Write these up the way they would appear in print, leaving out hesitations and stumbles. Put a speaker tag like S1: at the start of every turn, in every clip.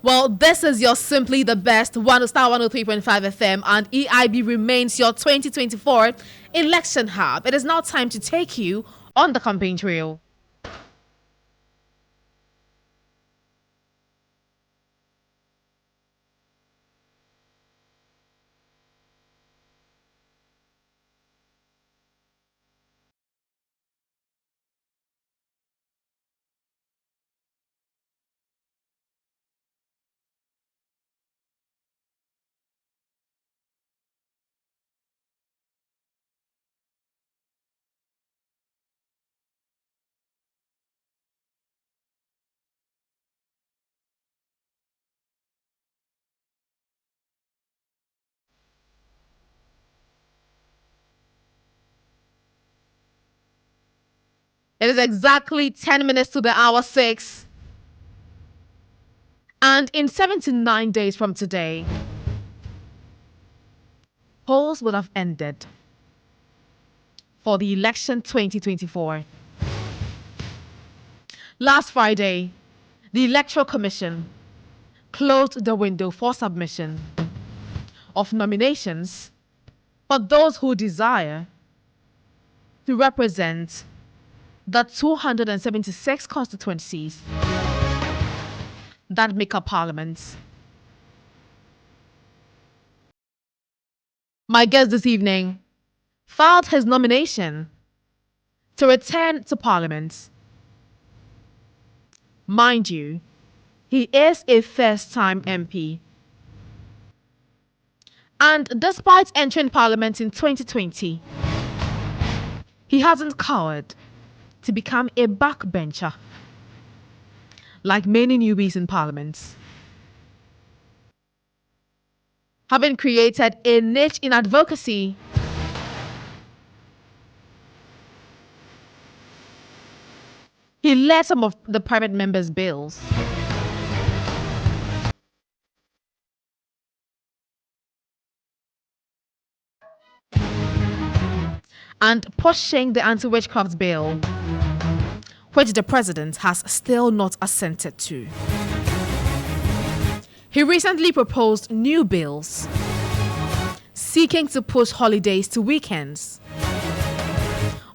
S1: Well, this is your Simply the Best 103.5 FM, and EIB remains your 2024 election hub. It is now time to take you on the campaign trail. It is exactly 10 minutes to the hour 6. And in 79 days from today, polls would have ended for the election 2024. Last Friday, the Electoral Commission closed the window for submission of nominations for those who desire to represent the 276 constituencies that make up Parliament. My guest this evening filed his nomination to return to Parliament. Mind you, he is a first-time MP. And despite entering Parliament in 2020, he hasn't cowered to become a backbencher, like many newbies in Parliament. Having created a niche in advocacy, he led some of the private members' bills. And pushing the anti-witchcraft bill, which the president has still not assented to. He recently proposed new bills seeking to push holidays to weekends.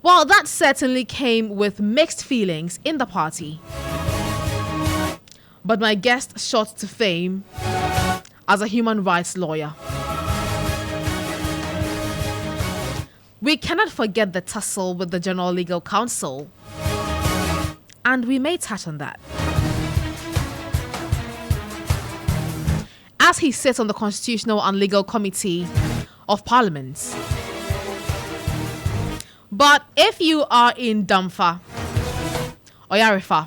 S1: Well, that certainly came with mixed feelings in the party. But my guest shot to fame as a human rights lawyer. We cannot forget the tussle with the General Legal Counsel, and we may touch on that. As he sits on the Constitutional and Legal Committee of Parliament. But if you are in Damfa, Oyarifa,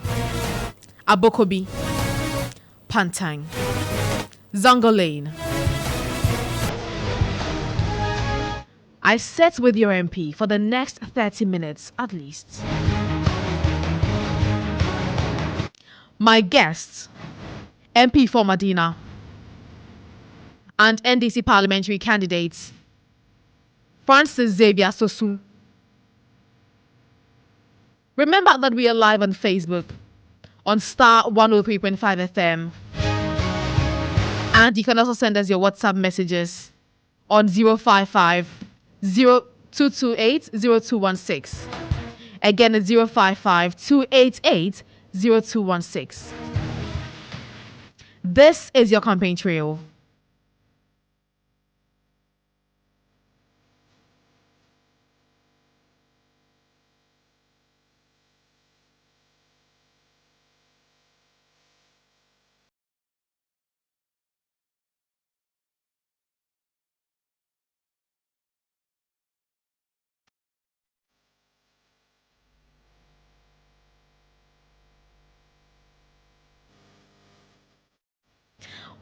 S1: Abokobi, Pantang, Zango Lane, I sit with your MP for the next 30 minutes at least. My guest, MP for Medina and NDC parliamentary candidates, Francis Xavier Sosu. Remember that we are live on Facebook on Star 103.5 FM. And you can also send us your WhatsApp messages on 055 0228 0216. Again, it's 055 288 0216. This is your campaign trail.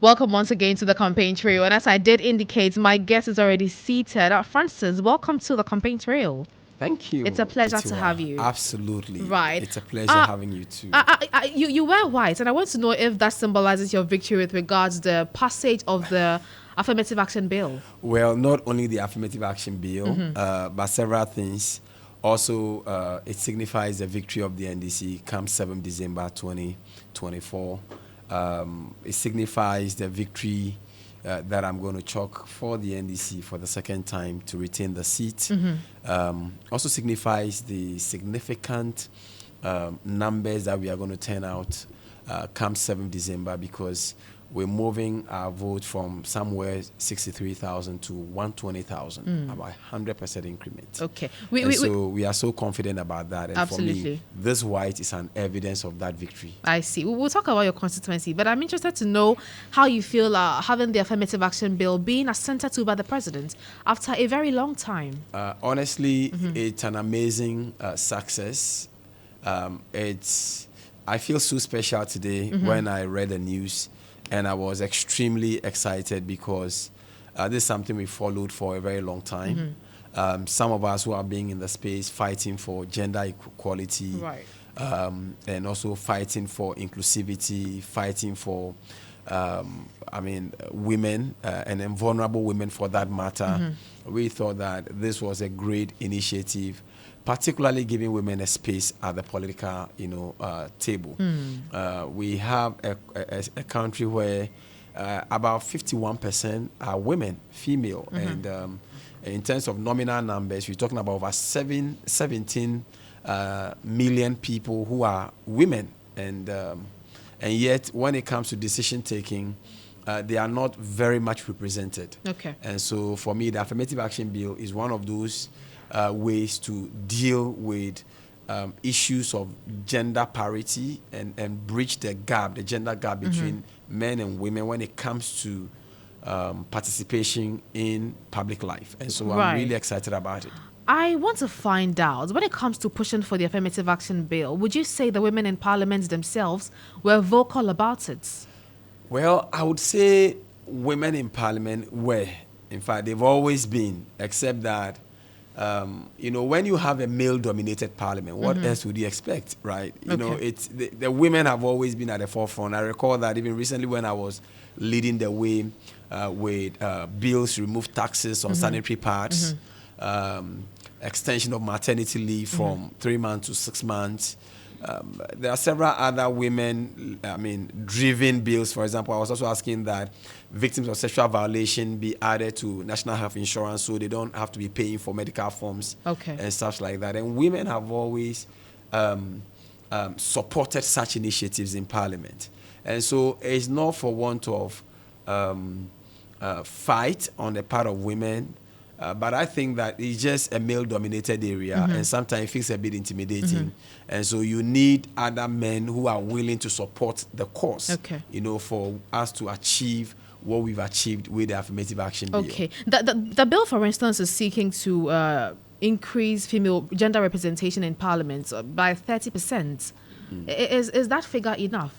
S1: Welcome once again to the campaign trail. And as I did indicate, my guest is already seated. Francis, welcome to the campaign trail.
S2: Thank you.
S1: It's a pleasure
S2: Tutuwaa.
S1: to have you.
S2: Absolutely.
S1: Right.
S2: It's a pleasure having you too.
S1: You wear white, and I want to know if that symbolizes your victory with regards to the passage of the affirmative action bill.
S2: Well, not only the affirmative action bill, but several things. Also, it signifies the victory of the NDC come 7 December 2024. It signifies the victory that I'm going to chalk for the NDC for the second time to retain the seat. Also signifies the significant numbers that we are going to turn out come 7th December, because we're moving our vote from somewhere 63,000 to 120,000, about 100% increment.
S1: Okay.
S2: So we are so confident about that. And
S1: Absolutely.
S2: for me, this white is an evidence of that victory.
S1: I see. We'll talk about your constituency, but I'm interested to know how you feel having the affirmative action bill being assented to by the president after a very long time.
S2: Honestly, it's an amazing success. I feel so special today when I read the news, and I was extremely excited because this is something we followed for a very long time. Some of us who are being in the space fighting for gender equality,
S1: Right.
S2: And also fighting for inclusivity, fighting for, women and then vulnerable women for that matter. We thought that this was a great initiative, particularly giving women a space at the political, table. We have a country where about 51% are women, female, and in terms of nominal numbers, we're talking about over 17 million people who are women, and yet when it comes to decision taking, they are not very much represented.
S1: Okay.
S2: And so for me, the affirmative action bill is one of those ways to deal with issues of gender parity and bridge the gender gap between men and women when it comes to participation in public life. And so I'm really excited about it.
S1: I want to find out, when it comes to pushing for the affirmative action bill, would you say the women in parliament themselves were vocal about it?
S2: Well, I would say women in parliament were. In fact, they've always been, except that, when you have a male-dominated parliament, what else would you expect, right? It's the women have always been at the forefront. I recall that even recently when I was leading the way with bills to remove taxes on sanitary pads, extension of maternity leave from 3 months to 6 months. There are several other women-driven bills. For example, I was also asking that victims of sexual violation be added to national health insurance so they don't have to be paying for medical forms and stuff like that. And women have always supported such initiatives in Parliament. And so it's not for want of fight on the part of women, but I think that it's just a male-dominated area, and sometimes it feels a bit intimidating. And so you need other men who are willing to support the cause, for us to achieve what we've achieved with the affirmative action bill.
S1: Okay. The bill, for instance, is seeking to increase female gender representation in parliament by 30%. Is that figure enough?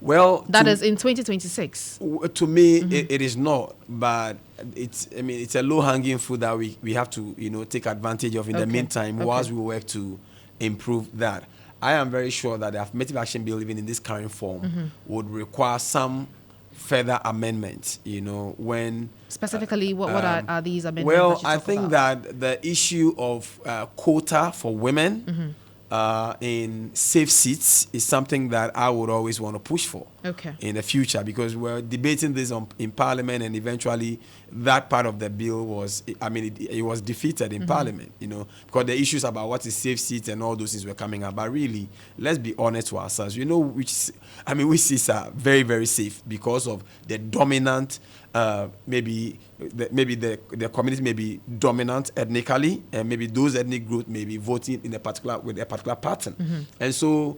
S2: Well,
S1: that is in 2026.
S2: To me, it is not, but it's a low-hanging fruit that we have to take advantage of in the meantime whilst we work to improve that. I am very sure that the affirmative action bill, even in this current form, would require some further amendments. When
S1: specifically, what are these amendments?
S2: Well, I think that the issue of quota for women in safe seats is something that I would always want to push for in the future, because we're debating this in Parliament, and eventually that part of the bill was, it was defeated in Parliament, because the issues about what is safe seats and all those things were coming up. But really, let's be honest to ourselves. Which seats are very, very safe because of the dominant, maybe the community may be dominant ethnically, and maybe those ethnic groups may be voting with a particular pattern. And so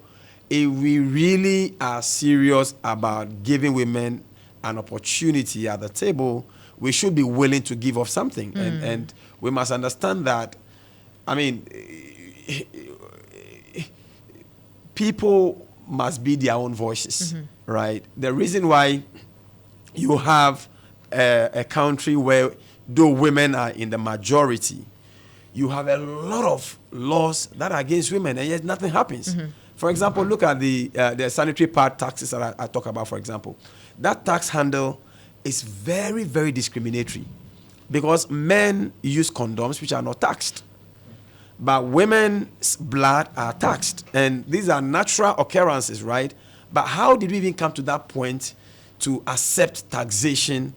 S2: if we really are serious about giving women an opportunity at the table, we should be willing to give up something. And we must understand that, people must be their own voices, right? The reason why you have a country where, though women are in the majority, you have a lot of laws that are against women, and yet nothing happens. For example, look at the sanitary pad taxes that I talk about, for example. That tax handle is very, very discriminatory, because men use condoms which are not taxed, but women's blood are taxed. And these are natural occurrences, right? But how did we even come to that point to accept taxation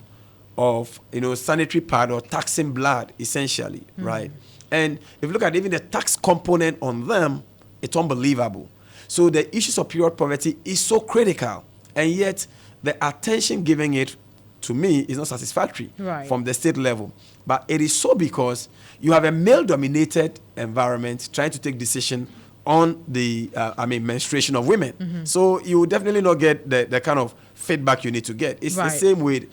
S2: of, sanitary pad or taxing blood, essentially, right? And if you look at even the tax component on them, it's unbelievable. So the issues of period poverty is so critical, and yet the attention given it, to me, is not satisfactory from the state level. But it is so because you have a male-dominated environment trying to take decision on the menstruation of women. So you will definitely not get the kind of feedback you need to get. It's the same with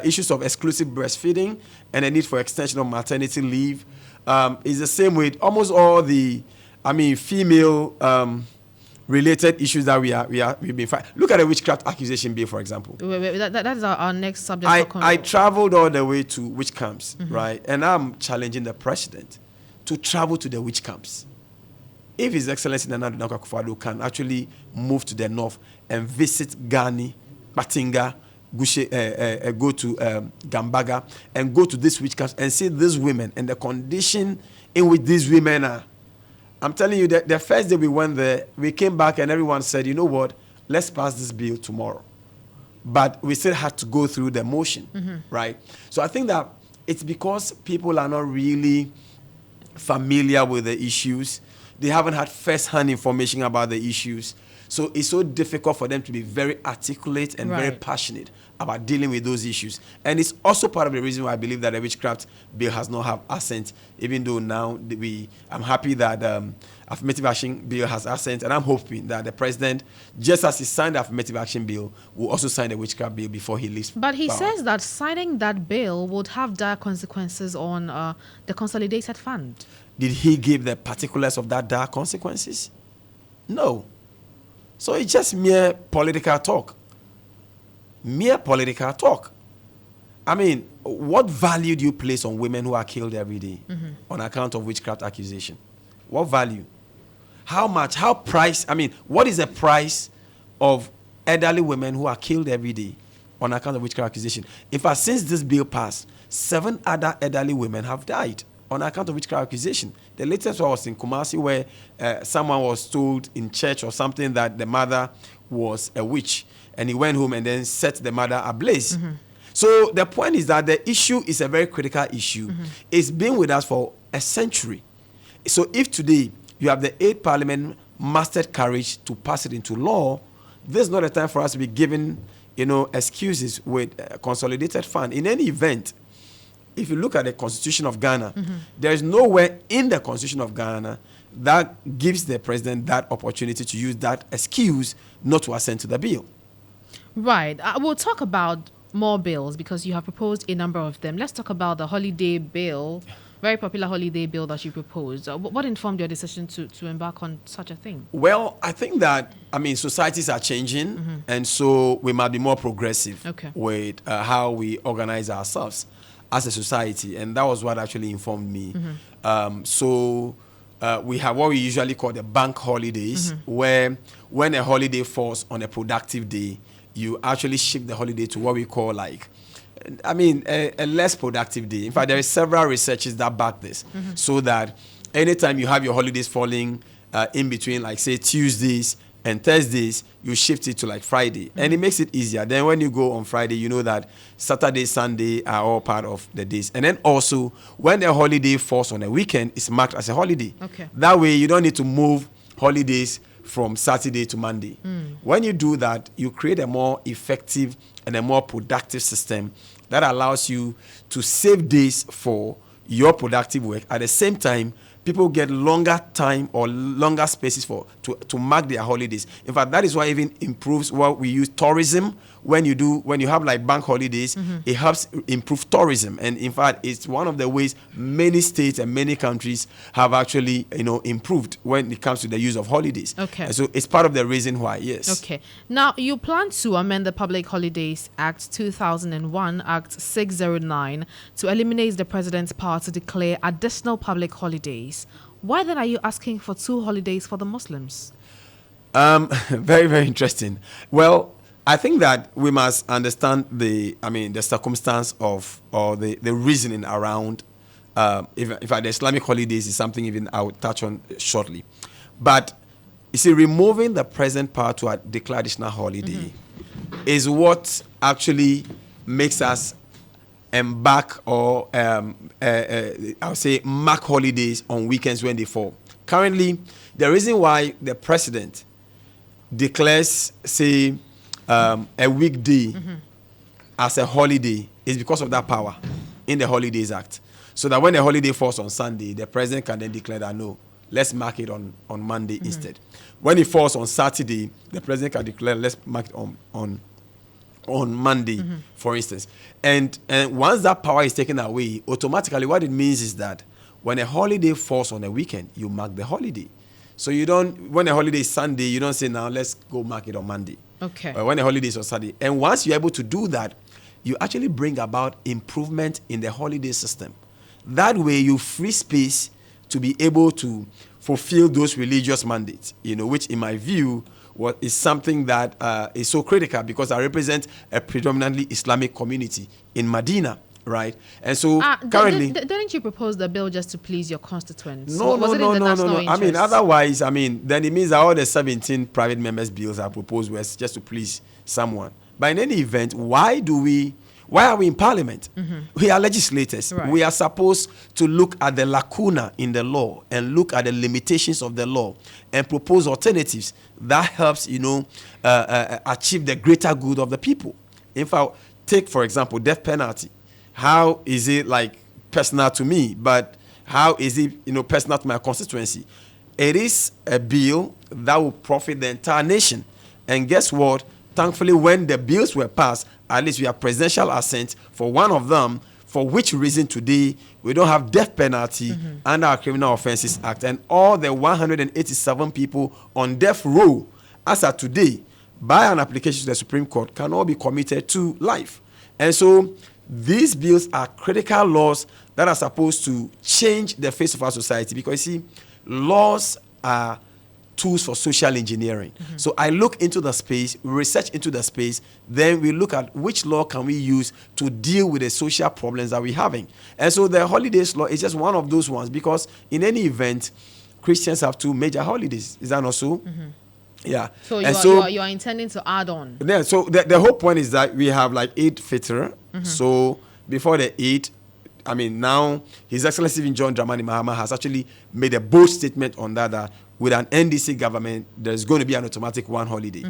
S2: issues of exclusive breastfeeding and the need for extension of maternity leave. It's the same with almost all the female related issues that we've been fighting. Look at the witchcraft accusation bill, for example.
S1: That is our next subject.
S2: I traveled all the way to witch camps, right? And I'm challenging the president to travel to the witch camps. If His Excellency Nana Addo Dankwa Akufo-Addo can actually move to the north and visit Gani, Batinga, Gushe, go to Gambaga, and go to these witch camps and see these women and the condition in which these women are. I'm telling you that the first day we went there, we came back and everyone said, you know what, let's pass this bill tomorrow. But we still had to go through the motion, right? So I think that it's because people are not really familiar with the issues. They haven't had first-hand information about the issues. So it's so difficult for them to be very articulate and very passionate about dealing with those issues. And it's also part of the reason why I believe that the witchcraft bill has not have assent, even though now I'm happy that affirmative action bill has assent, and I'm hoping that the president, just as he signed the affirmative action bill, will also sign the witchcraft bill before he leaves.
S1: But he says that signing that bill would have dire consequences on the consolidated fund.
S2: Did he give the particulars of that dire consequences? No. So it's just mere political talk. Mere political talk. I mean, what value do you place on women who are killed every day on account of witchcraft accusation? What value? How much? What is the price of elderly women who are killed every day on account of witchcraft accusation? In fact, since this bill passed, 7 other elderly women have died on account of witchcraft accusation. The latest one was in Kumasi, where someone was told in church or something that the mother was a witch, and he went home and then set the mother ablaze. So the point is that the issue is a very critical issue. It's been with us for a century. So if today you have the 8th Parliament mustered courage to pass it into law, this is not a time for us to be given, excuses with a consolidated fund. In any event, if you look at the Constitution of Ghana, there is nowhere in the Constitution of Ghana that gives the president that opportunity to use that excuse not to assent to the bill.
S1: Right. We'll talk about more bills because you have proposed a number of them. Let's talk about the holiday bill, very popular holiday bill that you proposed. What informed your decision to embark on such a thing?
S2: Well, I think that, societies are changing, and so we might be more progressive with how we organize ourselves as a society, and that was what actually informed me. We have what we usually call the bank holidays, where when a holiday falls on a productive day, you actually shift the holiday to what we call a less productive day. In fact, there are several researches that back this, so that anytime you have your holidays falling in between, like say Tuesdays and Thursdays, you shift it to Friday, and it makes it easier. Then when you go on Friday, you know that Saturday, Sunday are all part of the days. And then also, when the holiday falls on a weekend, it's marked as a holiday. That way, you don't need to move holidays from Saturday to Monday. When you do that, you create a more effective and a more productive system that allows you to save days for your productive work. At the same time, people get longer time or longer spaces to mark their holidays. In fact, that is why it even improves what we use tourism. When you have bank holidays, it helps improve tourism. And in fact, it's one of the ways many states and many countries have actually, improved when it comes to the use of holidays. And so it's part of the reason why, yes.
S1: Now, you plan to amend the Public Holidays Act 2001, Act 609, to eliminate the president's power to declare additional public holidays. Why then are you asking for 2 holidays for the Muslims?
S2: Very, very interesting. Well, I think that we must understand the circumstance of, or the reasoning around, if the Islamic holidays is something even I will touch on shortly. But You see, removing the present power to declare additional holiday is what actually makes us embark or I would say mark holidays on weekends when they fall. Currently, the reason why the president declares, say, a weekday as a holiday is because of that power in the Holidays Act. So that when a holiday falls on Sunday, the president can then declare that no, let's mark it on Monday instead. When it falls on Saturday, the president can declare let's mark it on Monday, for instance. And once that power is taken away, automatically what it means is that when a holiday falls on a weekend, you mark the holiday. So you don't, when a holiday is Sunday, you don't say now let's go mark it on Monday.
S1: Okay.
S2: Or when a holiday is on Saturday. And once you're able to do that, you actually bring about improvement in the holiday system. That way you free space to be able to fulfill those religious mandates, which in my view is something that is so critical because I represent a predominantly Islamic community in Medina, right? And so currently...
S1: Didn't you propose the bill just to please your constituents?
S2: No.
S1: Interest?
S2: I mean, otherwise, then it means that all the 17 private members' bills are proposed was just to please someone. But in any event, why are we in parliament? We are legislators.
S1: Right.
S2: We are supposed to look at the lacuna in the law and look at the limitations of the law and propose alternatives that helps, achieve the greater good of the people. If I take, for example, death penalty, how is it like personal to me, but how is it, personal to my constituency? It is a bill that will profit the entire nation. And guess what? Thankfully, when the bills were passed, at least we have presidential assent for one of them, for which reason today we don't have death penalty under our Criminal Offences Act. And all the 187 people on death row, as of today, by an application to the Supreme Court, can all be committed to life. And so these bills are critical laws that are supposed to change the face of our society because, you see, laws are tools for social engineering. So I look into the space, research into the space, then we look at which law can we use to deal with the social problems that we're having. And so the holidays law is just one of those ones because in any event, Christians have two major holidays. Is that not so? Yeah.
S1: So you are intending to add on?
S2: Yeah. So the whole point is that we have like Eid Fitr. So before the Eid, now His Excellency John Dramani Mahama has actually made a bold statement on that with an NDC government, there's going to be an automatic one holiday.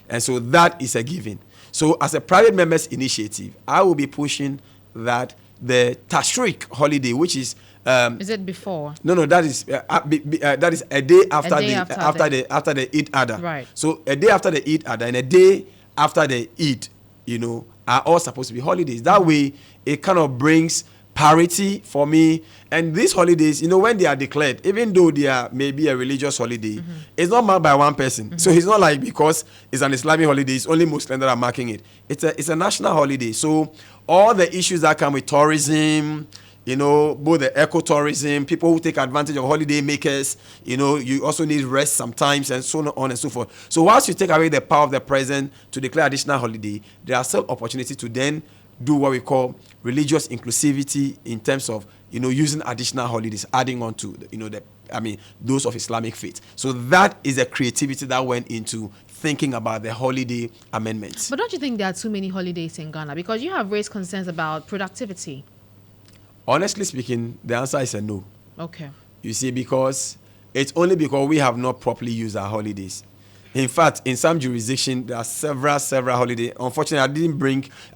S2: And so that is a given. So as a private members initiative, I will be pushing that the Tashriq holiday, which is
S1: it before?
S2: No, that is a day after the Eid Adha.
S1: Right.
S2: So a day after the Eid Adha and a day after the Eid, are all supposed to be holidays. That way, it kind of brings parity for me. And these holidays, when they are declared, even though they are maybe a religious holiday, it's not marked by one person. So it's not like because it's an Islamic holiday, it's only Muslims that are marking it. It's a national holiday. So all the issues that come with tourism, both the ecotourism, people who take advantage of holiday makers, you also need rest sometimes and so on and so forth. So once you take away the power of the president to declare additional holiday, there are still opportunities to then do what we call religious inclusivity in terms of, using additional holidays, adding on to, those of Islamic faith. So that is a creativity that went into thinking about the holiday amendments.
S1: But don't you think there are too many holidays in Ghana? Because you have raised concerns about productivity.
S2: Honestly speaking, the answer is a no.
S1: Okay. You
S2: see, because it's only because we have not properly used our holidays. In fact, in some jurisdictions, there are several holidays. Unfortunately,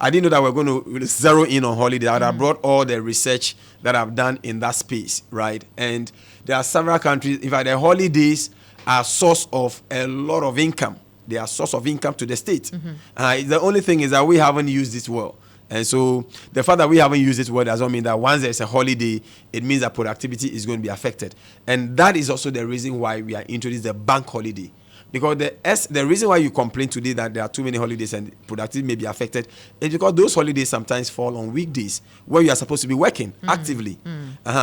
S2: I didn't know that we're going to zero in on holidays. I would have brought all the research that I've done in that space, right? And there are several countries. In fact, the holidays are a source of a lot of income. They are a source of income to the state. The only thing is that we haven't used this well. And so the fact that we haven't used this word does not mean that once there's a holiday, it means that productivity is going to be affected. And that is also the reason why we are introducing the bank holiday. Because the reason why you complain today that there are too many holidays and productivity may be affected is because those holidays sometimes fall on weekdays where you are supposed to be working actively.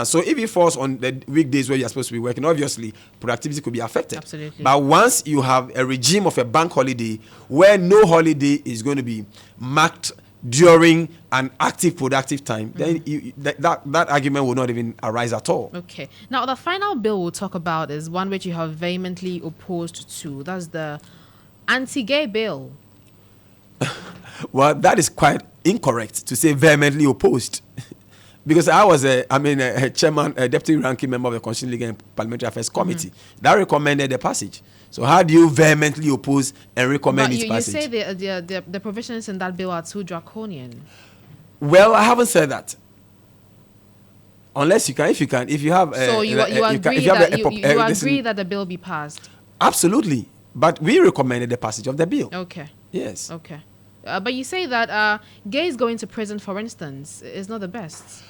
S2: So if it falls on the weekdays where you are supposed to be working, obviously productivity could be affected.
S1: Absolutely.
S2: But once you have a regime of a bank holiday where no holiday is going to be marked during an active, productive time, then that argument will not even arise at all.
S1: Okay. Now, the final bill we'll talk about is one which you have vehemently opposed to. That's the anti-gay bill.
S2: Well, that is quite incorrect to say vehemently opposed. Because I was a chairman, a deputy ranking member of the Constitutional Legal and Parliamentary Affairs Committee that recommended the passage. So how do you vehemently oppose and recommend its passage?
S1: You say the provisions in that bill are too draconian.
S2: Well, I haven't said that. Unless you have.
S1: So you agree that the bill be passed?
S2: Absolutely, but we recommended the passage of the bill.
S1: Okay.
S2: Yes.
S1: Okay. But you say that gays going to prison, for instance, is not the best.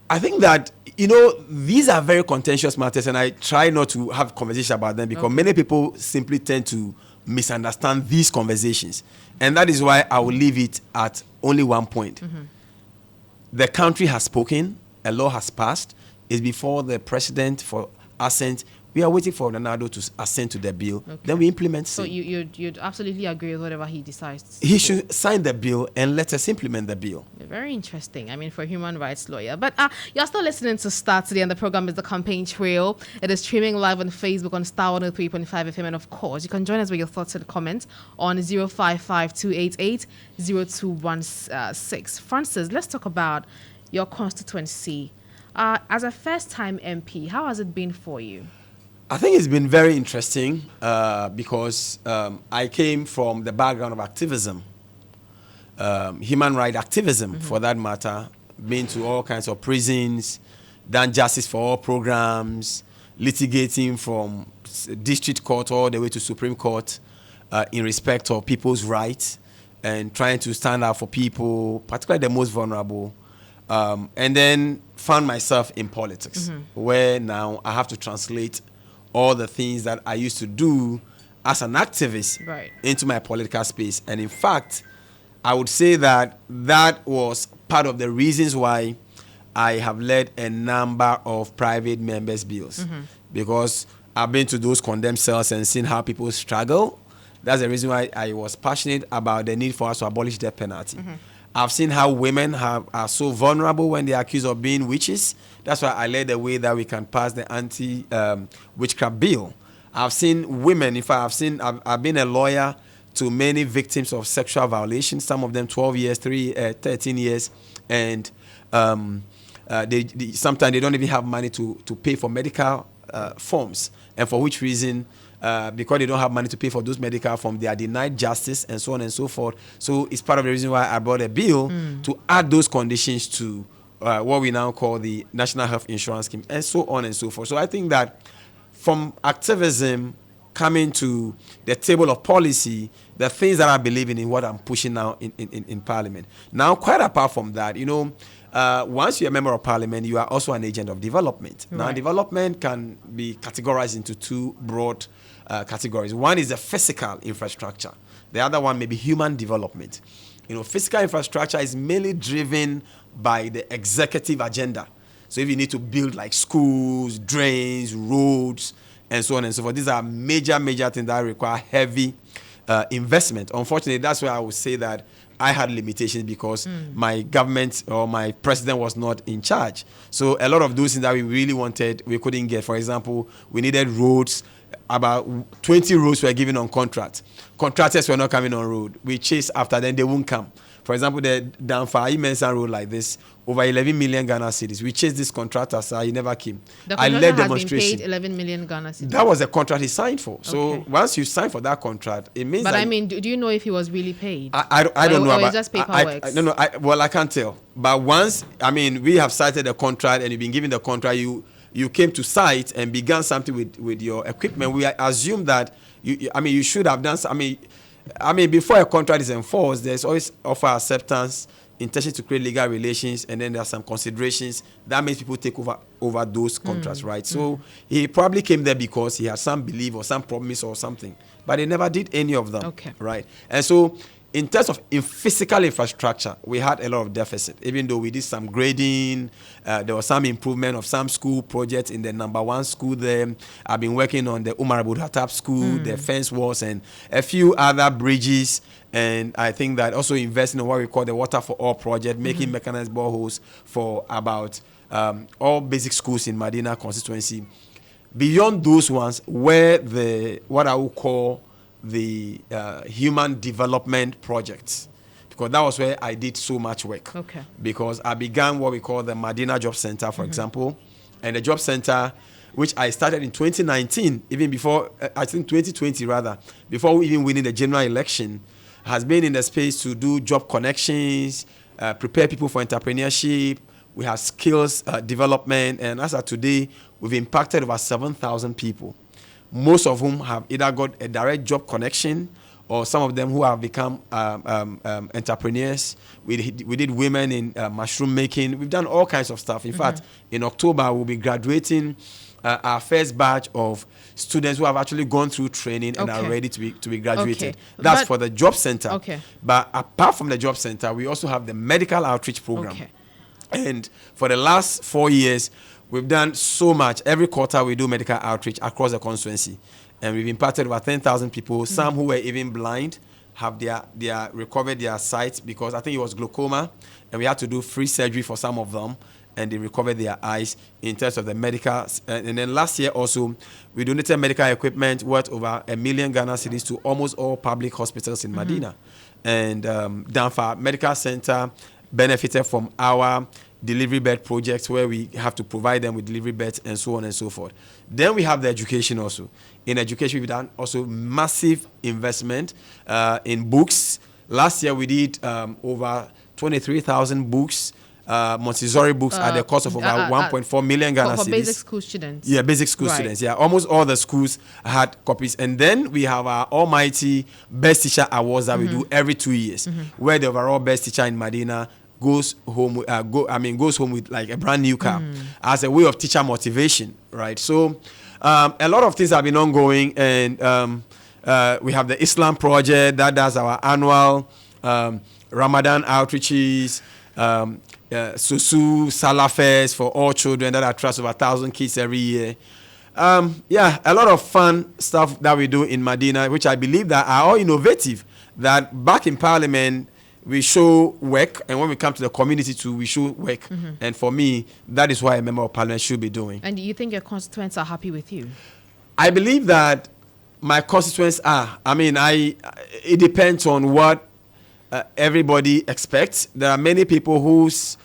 S2: I think that, these are very contentious matters, and I try not to have conversation about them because many people simply tend to misunderstand these conversations. And that is why I will leave it at only one point. The country has spoken, a law has passed, it's before the president for assent. We are waiting for Ronaldo to assent to the bill. Okay. Then we implement.
S1: So you'd absolutely agree with whatever he decides.
S2: He should sign the bill and let us implement the bill.
S1: Very interesting. I mean, for a human rights lawyer. But you're still listening to Start Today, and the program is The Campaign Trail. It is streaming live on Facebook on Star 103.5 FM. And of course, you can join us with your thoughts and comments on 055-288-0216. Francis, let's talk about your constituency. As a first-time MP, how has it been for you?
S2: I think it's been very interesting because I came from the background of activism, human rights activism for that matter, been to all kinds of prisons, done justice for all programs, litigating from district court all the way to Supreme Court in respect of people's rights and trying to stand up for people, particularly the most vulnerable. And then found myself in politics, where now I have to translate all the things that I used to do as an activist into my political space. And in fact, I would say that was part of the reasons why I have led a number of private members' bills. Because I've been to those condemned cells and seen how people struggle. That's the reason why I was passionate about the need for us to abolish death penalty. I've seen how women are so vulnerable when they're accused of being witches. That's why I led the way that we can pass the anti-witchcraft bill. I've seen women, in fact, I've been a lawyer to many victims of sexual violation, some of them 12 years, 13 years, and sometimes they don't even have money to pay for medical forms, and for which reason, because they don't have money to pay for those medical forms, they are denied justice and so on and so forth. So it's part of the reason why I brought a bill to add those conditions to what we now call the National Health Insurance Scheme and so on and so forth. So I think that from activism coming to the table of policy, the things that I believe in what I'm pushing now in Parliament. Now, quite apart from that, once you're a member of Parliament, you are also an agent of development. Right. Now, development can be categorized into two broad categories. One is the physical infrastructure. The other one may be human development. Physical infrastructure is mainly driven by the executive agenda. So if you need to build like schools, drains, roads, and so on and so forth, these are major things that require heavy investment. Unfortunately, that's why I would say that I had limitations because my government or my president was not in charge. So a lot of those things that we really wanted, we couldn't get. For example, we needed roads. About 20 roads were given on contract. Contractors were not coming on road. We chased after them, they won't come. For example, the Danso immense road like this, over 11 million Ghana cedis. We chased this contractor, sir, he never came.
S1: The contractor has been paid 11 million Ghana cedis.
S2: That was the contract he signed for. So once you sign for that contract, it means.
S1: But I mean, do you know if he was really paid?
S2: I don't know.
S1: Or it's just paperwork?
S2: I can't tell. But once, we have cited the contract and you've been given the contract, you came to site and began something with your equipment. We assume that you should have done. Before a contract is enforced, there's always offer acceptance, intention to create legal relations, and then there are some considerations that makes people take over those contracts, right? So he probably came there because he had some belief or some promise or something, but he never did any of them, right? And so in terms of physical infrastructure, we had a lot of deficit. Even though we did some grading, there was some improvement of some school projects in the number one school there. I've been working on the Umar Abu Hattab school, the fence walls, and a few other bridges. And I think that also investing in what we call the Water for All project, making mechanized boreholes for about all basic schools in Medina constituency. Beyond those ones, where what I would call the human development projects, because that was where I did so much work.
S1: Okay.
S2: Because I began what we call the Medina Job Center, for example, and the Job Center, which I started in 2019, even before, I think 2020 rather, before even winning the general election, has been in the space to do job connections, prepare people for entrepreneurship. We have skills development, and as of today, we've impacted over 7,000 people, most of whom have either got a direct job connection or some of them who have become entrepreneurs. We did women in mushroom making. We've done all kinds of stuff. In fact, in October, we'll be graduating our first batch of students who have actually gone through training and are ready to be graduated.
S1: Okay.
S2: That's for the job center.
S1: Okay.
S2: But apart from the job center, we also have the medical outreach program.
S1: Okay.
S2: And for the last 4 years, we've done so much. Every quarter, we do medical outreach across the constituency. And we've impacted over 10,000 people. Some who were even blind have recovered their sight, because I think it was glaucoma. And we had to do free surgery for some of them. And they recovered their eyes in terms of the medical. And then last year also, we donated medical equipment worth over 1 million Ghana cedis to almost all public hospitals in Medina. And Danfa Medical Center benefited from our delivery bed projects, where we have to provide them with delivery beds and so on and so forth. Then we have the education also. In education, we've done also massive investment in books. Last year, we did over 23,000 books, Montessori books at the cost of over 1.4 million Ghana
S1: for
S2: cedis.
S1: basic school students.
S2: Yeah, basic school students. Yeah, almost all the schools had copies. And then we have our almighty Best Teacher Awards that we do every 2 years, where the overall best teacher in Medina goes home with like a brand new car as a way of teacher motivation, right? So a lot of things have been ongoing, and we have the Islam project that does our annual Ramadan outreaches, Sosu Salah Fairs for all children that attracts over 1,000 kids every year. Yeah, a lot of fun stuff that we do in Medina, which I believe that are all innovative. That back in Parliament, we show work, and when we come to the community too, we show work. And for me, that is what a member of Parliament should be doing.
S1: And do you think your constituents are happy with you?
S2: I believe that my constituents are. I mean, it depends on what everybody expects. There are many people whose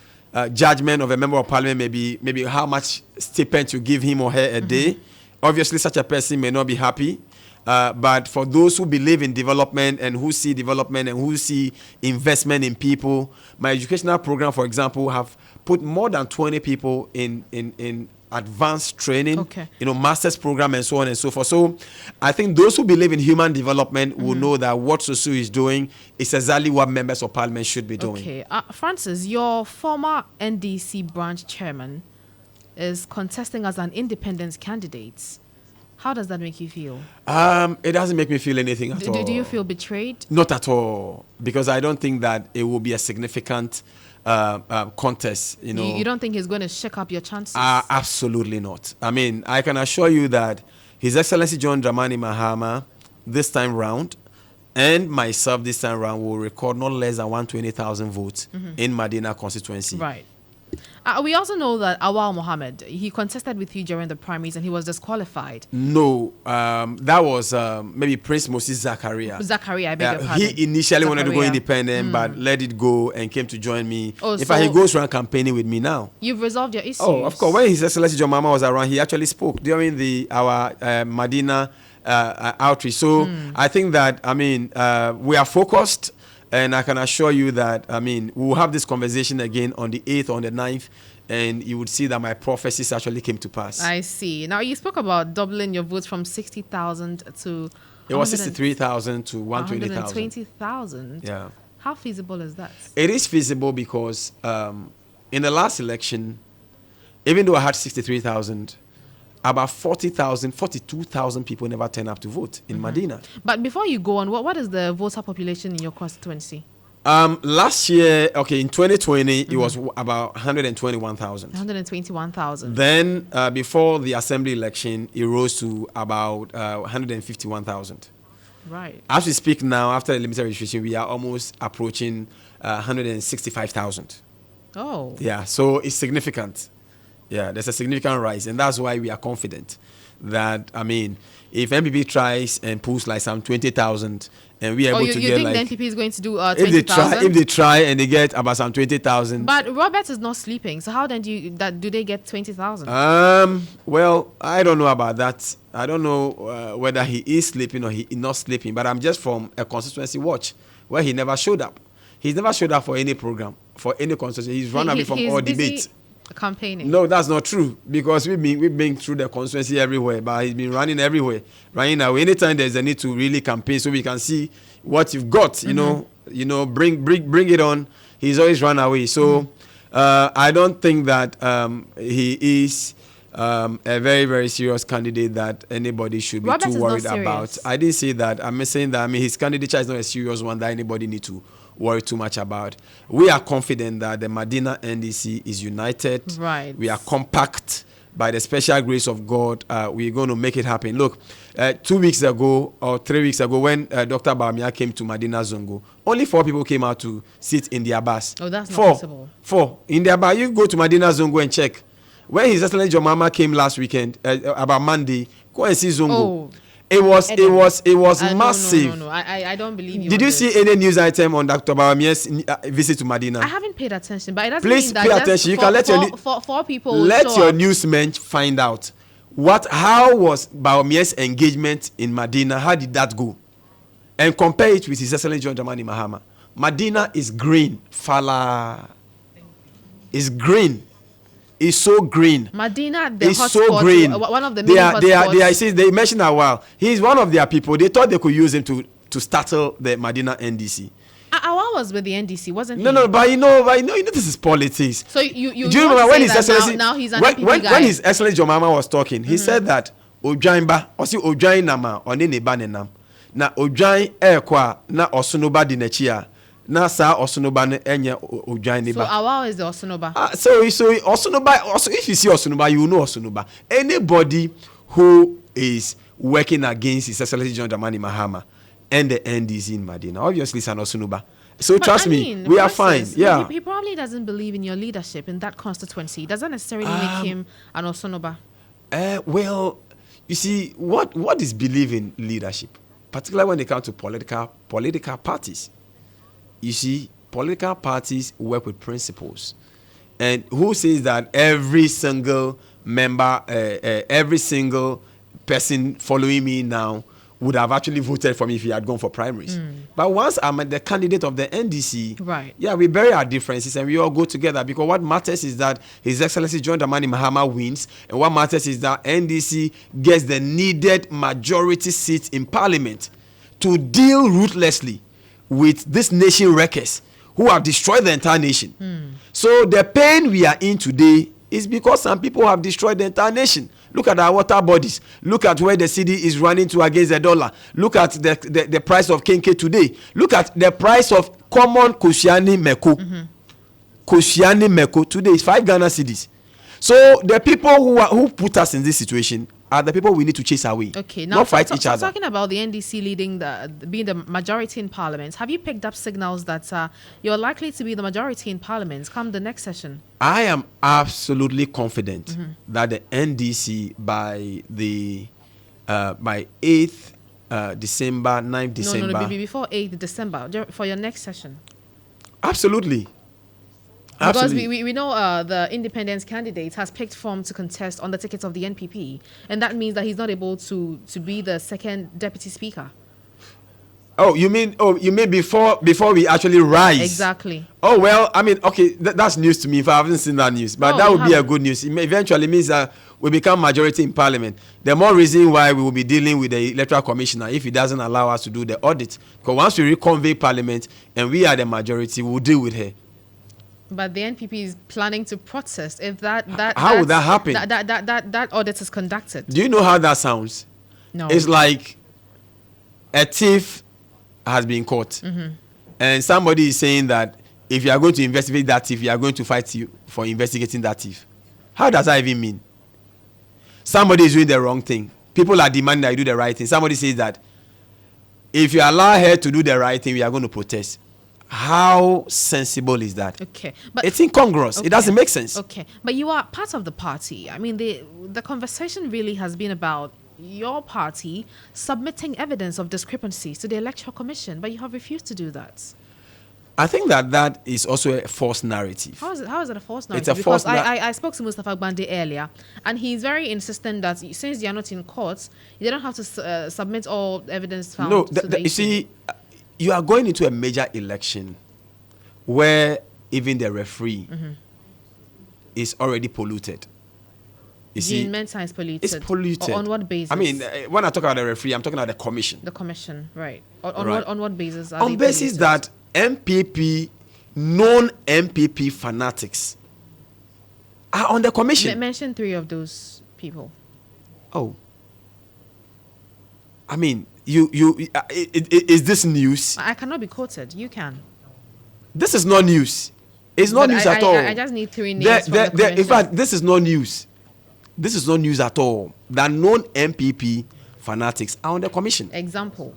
S2: judgment of a member of Parliament may be maybe how much stipend you give him or her a day. Obviously, such a person may not be happy. But for those who believe in development and who see development and who see investment in people, my educational program, for example, have put more than 20 people in advanced training, master's program and so on and so forth. So I think those who believe in human development will know that what Sosu is doing is exactly what members of Parliament should be doing.
S1: Okay. Francis, your former NDC branch chairman is contesting as an independent candidate. How does that make you feel?
S2: It doesn't make me feel anything at all.
S1: Do you feel betrayed?
S2: Not at all, because I don't think that it will be a significant contest.
S1: You don't think he's going to shake up your chances?
S2: Absolutely not. I mean, I can assure you that His Excellency John Dramani Mahama this time round and myself this time round will record not less than 120,000 votes in Medina constituency.
S1: Right. We also know that Awal Mohammed, he contested with you during the primaries and he was disqualified.
S2: No, that was maybe Prince Moses Zakaria.
S1: Zakaria, I beg your pardon.
S2: He initially wanted to go independent, but let it go and came to join me. In fact, he goes around campaigning with me now.
S1: You've resolved your issues?
S2: Oh, of course. When His Excellency John Mahama was around, he actually spoke during our Medina outreach. So I think that, we are focused. And I can assure you that, we will have this conversation again on the 8th, on the 9th, and you would see that my prophecies actually came to pass.
S1: I see. Now, you spoke about doubling your votes from 60,000 to...
S2: It was 63,000 to 120,000.
S1: 120,000?
S2: Yeah.
S1: How feasible is that?
S2: It is feasible because in the last election, even though I had 63,000, about 42,000 people never turn up to vote in Medina.
S1: But before you go on, what is the voter population in your constituency?
S2: Last year, in 2020, it was about 121,000.
S1: 121,000.
S2: Then, before the assembly election, it rose to about 151,000.
S1: Right.
S2: As we speak now, after the limited registration, we are almost approaching 165,000.
S1: Oh.
S2: Yeah, so it's significant. Yeah, there's a significant rise, and that's why we are confident that, if MPP tries and pulls like some 20,000, and we are able to get
S1: think
S2: like...
S1: the NPP is going to do 20,000?
S2: If they try and they get about some 20,000...
S1: But Robert is not sleeping, so how then do they get 20,000?
S2: Well, I don't know about that. I don't know whether he is sleeping or he is not sleeping, but I'm just from a constituency watch where he never showed up. He's never showed up for any program, for any constituency. He's run away from all debates.
S1: Campaigning.
S2: No, that's not true, because we've been through the constituency everywhere, but he's been running everywhere, running away. Anytime there's a need to really campaign, so we can see what you've got, you know, bring it on. He's always run away. So I don't think that he is a very, very serious candidate that anybody should be
S1: Robert
S2: too worried about. I didn't say that. I'm saying that his candidature is not a serious one that anybody need to worry too much about. We are confident that the Medina NDC is united.
S1: Right.
S2: We are compact. By the special grace of God, we're going to make it happen. Look, 2 weeks ago or 3 weeks ago, when Dr. Bawumia came to Medina Zongo, only 4 people came out to sit in their bus.
S1: Oh, that's not possible.
S2: 4 in their bus. You go to Medina Zongo and check. When His Excellency John Mahama came last weekend, about Monday, go and see Zongo.
S1: Oh.
S2: It was massive.
S1: No. I don't believe you.
S2: Did you see any news item on Dr. Bawumia's visit to Medina?
S1: I haven't paid attention, but it doesn't
S2: Please
S1: mean that
S2: pay attention. You can let
S1: four people
S2: let your newsmen find out how was Bawumia's engagement in Medina. How did that go? And compare it with His Excellency John Dramani Mahama. Medina is green. Fala is green. It's so green.
S1: Medina,
S2: it's so green.
S1: One of the they
S2: mentioned a while. He's one of their people. They thought they could use him to startle the Medina NDC.
S1: Awa was with the NDC, wasn't he?
S2: No, but you know this is politics.
S1: So you
S2: do you remember when His Excellency
S1: now he's an NPP guy.
S2: When His Excellency John Mahama was talking, he said that Ojainba, osi Ojain nama one ne ba nenam. Na Ojain ekwa na Osunoba di nechia. Na sa Osunoba ne enye Ojain ne ba.
S1: So Awa is the Osunoba.
S2: So Osunoba, if you see Osunoba, you know Osunoba. Anybody who is working against His Excellency John Dramani Mahama and the NDC in Medina, obviously it's an Osunoba. So trust me, we are fine. Yeah.
S1: He probably doesn't believe in your leadership in that constituency. It doesn't necessarily make him an Osunoba.
S2: Well, you see, what is belief in leadership, particularly when it comes to political parties. You see, political parties work with principles. And who says that every single member, every single person following me now would have actually voted for me if he had gone for primaries? But once I'm the candidate of the NDC,
S1: right?
S2: Yeah, we bury our differences and we all go together, because what matters is that His Excellency John Dramani Mahama wins, and what matters is that NDC gets the needed majority seats in Parliament to deal ruthlessly with this nation wreckers who have destroyed the entire nation. So the pain we are in today is because some people have destroyed the entire nation. Look at our water bodies. Look at where the city is running to against the dollar. Look at the price of kenke today. Look at the price of common Koscielny Meko. Koscielny Meko today is 5 Ghana cedis. So the people who put us in this situation are the people we need to chase away.
S1: Okay, now
S2: not fight each other.
S1: Talking about the NDC being the majority in Parliament, have you picked up signals that you're likely to be the majority in Parliament come the next session?
S2: I am absolutely confident that the NDC by 8th December, 9th December.
S1: No, before 8th December for your next session.
S2: Absolutely.
S1: Because we know the independence candidate has picked form to contest on the ticket of the NPP, and that means that he's not able to be the second deputy speaker.
S2: Oh, you mean before we actually rise?
S1: Exactly.
S2: Oh well, I mean, okay, that's news to me if I haven't seen that news, but that would be a good news. It eventually means that we become majority in Parliament. The more reason why we will be dealing with the electoral commissioner if he doesn't allow us to do the audit. Because once we reconvene Parliament and we are the majority, we'll deal with her.
S1: But the NPP is planning to protest if that
S2: How would that happen?
S1: That audit is conducted.
S2: Do you know how that sounds?
S1: No.
S2: It's like a thief has been caught, and somebody is saying that if you are going to investigate that thief, you are going to fight you for investigating that thief. How does that even mean? Somebody is doing the wrong thing. People are demanding that you do the right thing. Somebody says that if you allow her to do the right thing, we are going to protest. How sensible is that?
S1: Okay, but
S2: it's incongruous.
S1: Okay.
S2: It doesn't make sense.
S1: Okay, but you are part of the party. I mean, the conversation really has been about your party submitting evidence of discrepancies to the Electoral Commission, but you have refused to do that.
S2: I think that is also a false narrative.
S1: How is it a false narrative?
S2: It's a false
S1: I spoke to Mustafa Gbande earlier, and he's very insistent that since you're not in court, you don't have to submit all evidence found.
S2: No,
S1: to the
S2: you see, you are going into a major election where even the referee is already polluted. You see,
S1: Mensa is polluted.
S2: It's polluted.
S1: On what basis?
S2: I mean, when I talk about the referee, I'm talking about the commission.
S1: The commission, right?
S2: Right.
S1: On what basis? Are
S2: On
S1: they
S2: basis
S1: polluted?
S2: that MPP, non-MPP fanatics are on the commission.
S1: Mention 3 of those people.
S2: Oh, I mean, is this news?
S1: I cannot be quoted. You can.
S2: This is not news. It's not
S1: But
S2: news at all.
S1: I just need 3 names from the
S2: in
S1: commission.
S2: fact, this is not news. This is not news at all. That non-MPP fanatics are on the commission.
S1: Example.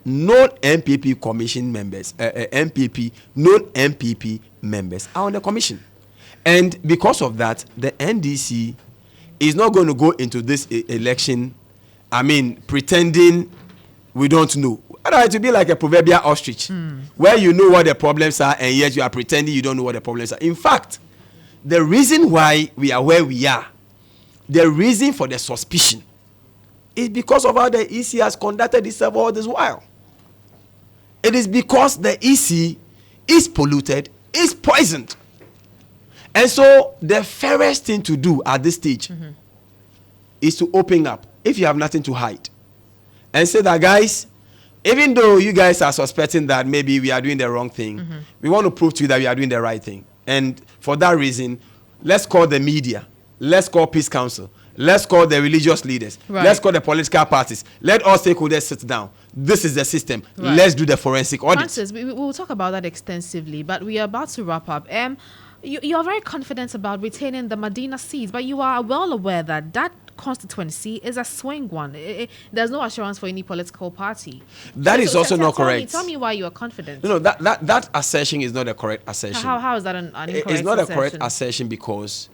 S2: Non-MPP commission members, non-MPP members are on the commission. And because of that, the NDC is not going to go into this election, I mean, pretending we don't know. Otherwise, it will be like a proverbial ostrich, where you know what the problems are, and yet you are pretending you don't know what the problems are. In fact, the reason why we are where we are, the reason for the suspicion, is because of how the EC has conducted itself all this while. It is because the EC is polluted, is poisoned. And so the fairest thing to do at this stage is to open up, if you have nothing to hide, and say that, guys, even though you guys are suspecting that maybe we are doing the wrong thing, we want to prove to you that we are doing the right thing. And for that reason, let's call the media, let's call Peace Council, let's call the religious leaders, let's call the political parties, let all stakeholders sit down. This is the system.
S1: Right.
S2: Let's do the forensic audit.
S1: Francis, we will talk about that extensively, but we are about to wrap up. You are very confident about retaining the Medina seats, but you are well aware that constituency is a swing one. There's no assurance for any political party.
S2: That is also not correct.
S1: Tell me why you are confident.
S2: No, that assertion is not a correct assertion.
S1: How is that an incorrect
S2: It's not
S1: assertion?
S2: a correct assertion because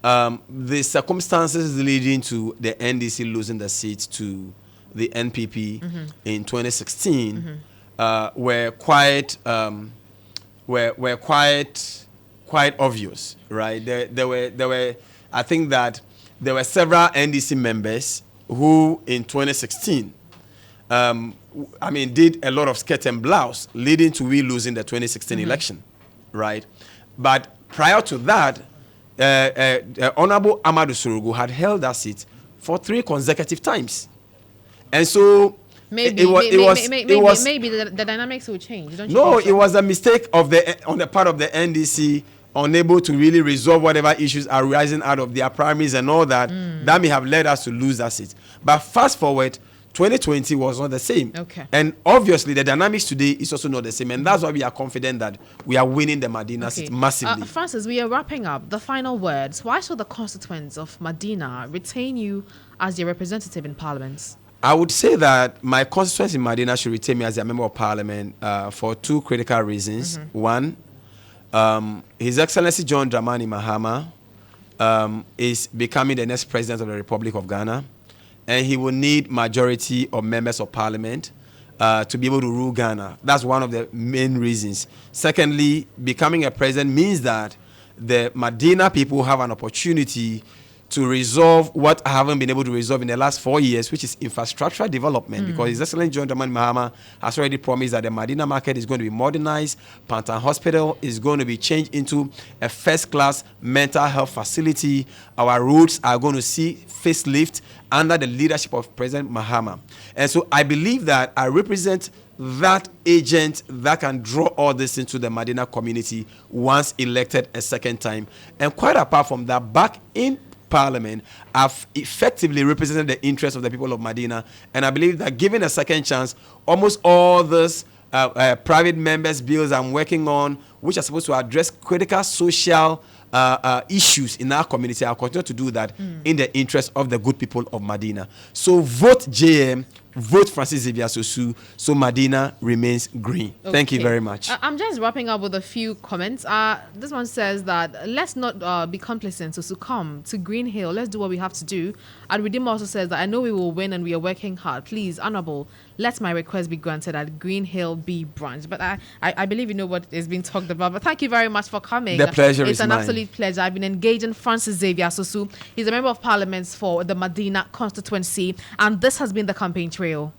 S2: the circumstances leading to the NDC losing the seat to the NPP in 2016 were quite obvious, right? There were I think that there were several NDC members who in 2016 did a lot of skirt and blouse leading to we losing the 2016 election, right? But prior to that, Honorable Amadou Surugu had held that seat for 3 consecutive times. And so
S1: maybe the dynamics will change. Don't you
S2: no,
S1: think so?
S2: it was a mistake on the part of the NDC, unable to really resolve whatever issues are rising out of their primaries and all that. That may have led us to lose that seat. But fast forward, 2020 was not the same.
S1: Okay.
S2: And obviously the dynamics today is also not the same. And that's why we are confident that we are winning the Medina seat massively.
S1: Francis, we are wrapping up. The final words. Why should the constituents of Medina retain you as their representative in Parliament?
S2: I would say that my constituents in Medina should retain me as a member of Parliament for 2 critical reasons. One, His Excellency John Dramani Mahama is becoming the next president of the Republic of Ghana, and he will need majority of members of Parliament to be able to rule Ghana. That's one of the main reasons. Secondly, becoming a president means that the Medina people have an opportunity to resolve what I haven't been able to resolve in the last 4 years, which is infrastructure development. Because His Excellency John Dramani Mahama has already promised that the Medina market is going to be modernized, Pantan Hospital is going to be changed into a first-class mental health facility. Our roads are going to see facelift under the leadership of President Mahama. And so I believe that I represent that agent that can draw all this into the Medina community once elected a second time. And quite apart from that, back in Parliament, have effectively represented the interests of the people of Medina. And I believe that given a second chance, almost all those private members' bills I'm working on, which are supposed to address critical social issues in our community, I'll continue to do that in the interest of the good people of Medina. So vote JM, vote Francis Xavier Sosu, so Medina remains green. Okay. Thank you very much.
S1: I'm just wrapping up with a few comments. This one says that let's not be complacent, so succumb to Green Hill. Let's do what we have to do. And Redeemer also says that I know we will win and we are working hard. Please, Honorable, let my request be granted at Green Hill B branch. But I believe you know what is being talked about. But thank you very much for coming.
S2: The pleasure is
S1: It's an
S2: mine.
S1: absolute pleasure. I've been engaging Francis Xavier Sosu. He's a member of Parliament for the Medina constituency. And this has been the campaign trail.